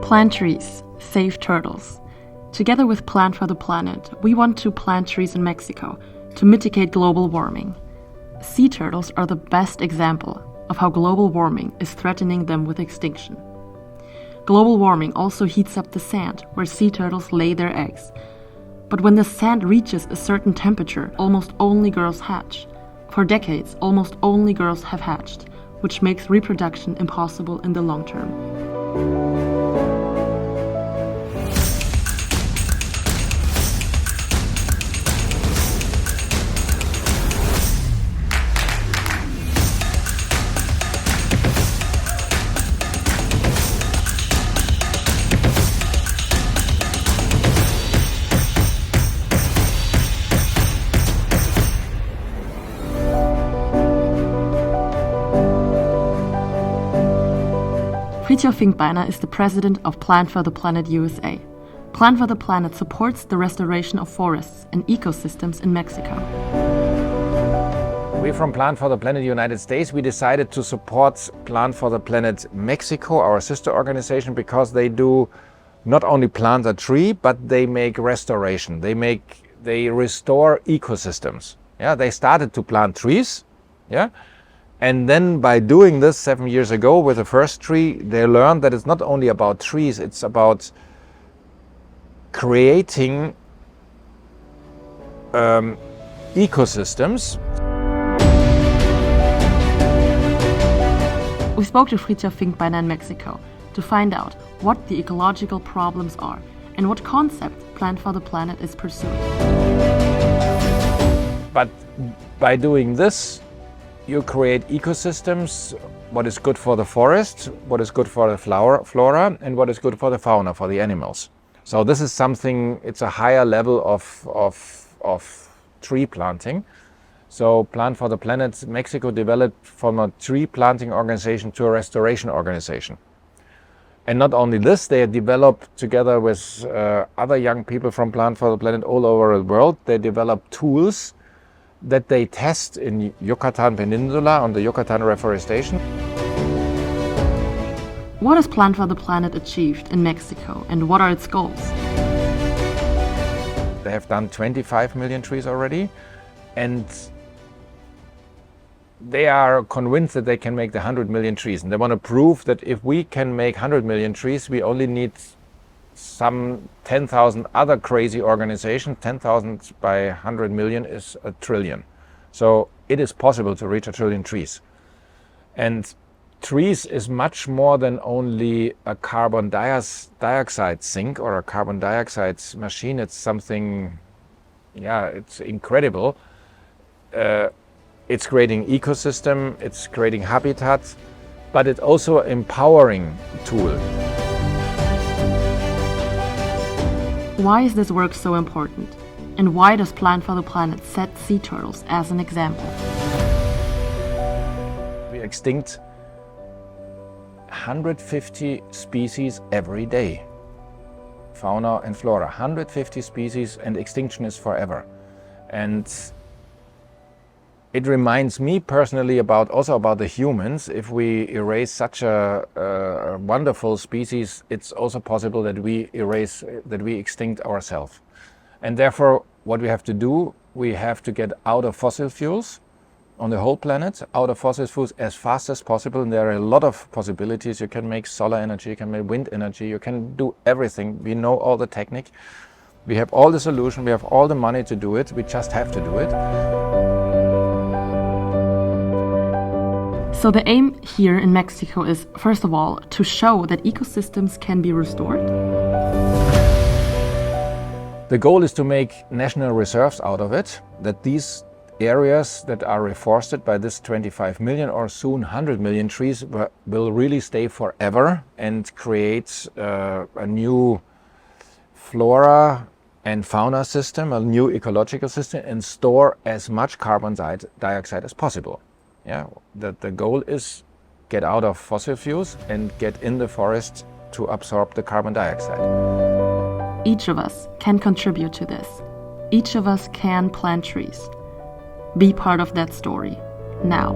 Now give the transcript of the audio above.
Plant trees, save turtles. Together with Plant for the Planet, we want to plant trees in Mexico to mitigate global warming. Sea turtles are the best example of how global warming is threatening them with extinction. Global warming also heats up the sand where sea turtles lay their eggs. But when the sand reaches a certain temperature, almost only girls hatch. For decades, almost only girls have hatched, which makes reproduction impossible in the long term. Frithjof Finkbeiner is the president of Plant for the Planet USA. Plant for the Planet supports the restoration of forests and ecosystems in Mexico. We from Plant for the Planet United States, we decided to support Plant for the Planet Mexico, our sister organization, because they do not only plant a tree, but they make restoration. They restore ecosystems. Yeah, they started to plant trees. Yeah. And then by doing this 7 years ago with the first tree, they learned that it's not only about trees, it's about creating ecosystems. We spoke to Frithjof Finkbeiner in Mexico to find out what the ecological problems are and what concept Plant for the Planet is pursuing. But by doing this, you create ecosystems, what is good for the forest, what is good for the flora, and what is good for the fauna, for the animals. So this is something, it's a higher level of tree planting. So Plant for the Planet Mexico developed from a tree planting organization to a restoration organization. And not only this, they developed together with other young people from Plant for the Planet all over the world, they developed tools that they test in Yucatan Peninsula on the Yucatan reforestation. What has Plant for the Planet achieved in Mexico and what are its goals? They have done 25 million trees already, and they are convinced that they can make the 100 million trees. And they want to prove that if we can make 100 million trees, we only need some 10,000 other crazy organizations. 10,000 by 100 million is a trillion. So it is possible to reach a trillion trees. And trees is much more than only a carbon dioxide sink or a carbon dioxide machine. It's something, it's incredible. It's creating ecosystem, it's creating habitat, but it's also an empowering tool. Why is this work so important? And why does Plant for the Planet set sea turtles as an example? We extinct 150 species every day. Fauna and flora, 150 species, and extinction is forever. And it reminds me personally also about the humans. If we erase such a wonderful species, it's also possible that we extinct ourselves. And therefore, what we have to do, we have to get out of fossil fuels on the whole planet, out of fossil fuels as fast as possible. And there are a lot of possibilities. You can make solar energy, you can make wind energy, you can do everything. We know all the technique. We have all the solution, we have all the money to do it. We just have to do it. So the aim here in Mexico is, first of all, to show that ecosystems can be restored. The goal is to make national reserves out of it, that these areas that are reforested by this 25 million or soon 100 million trees will really stay forever and create a new flora and fauna system, a new ecological system, and store as much carbon dioxide as possible. Yeah, the goal is get out of fossil fuels and get in the forest to absorb the carbon dioxide. Each of us can contribute to this. Each of us can plant trees. Be part of that story now.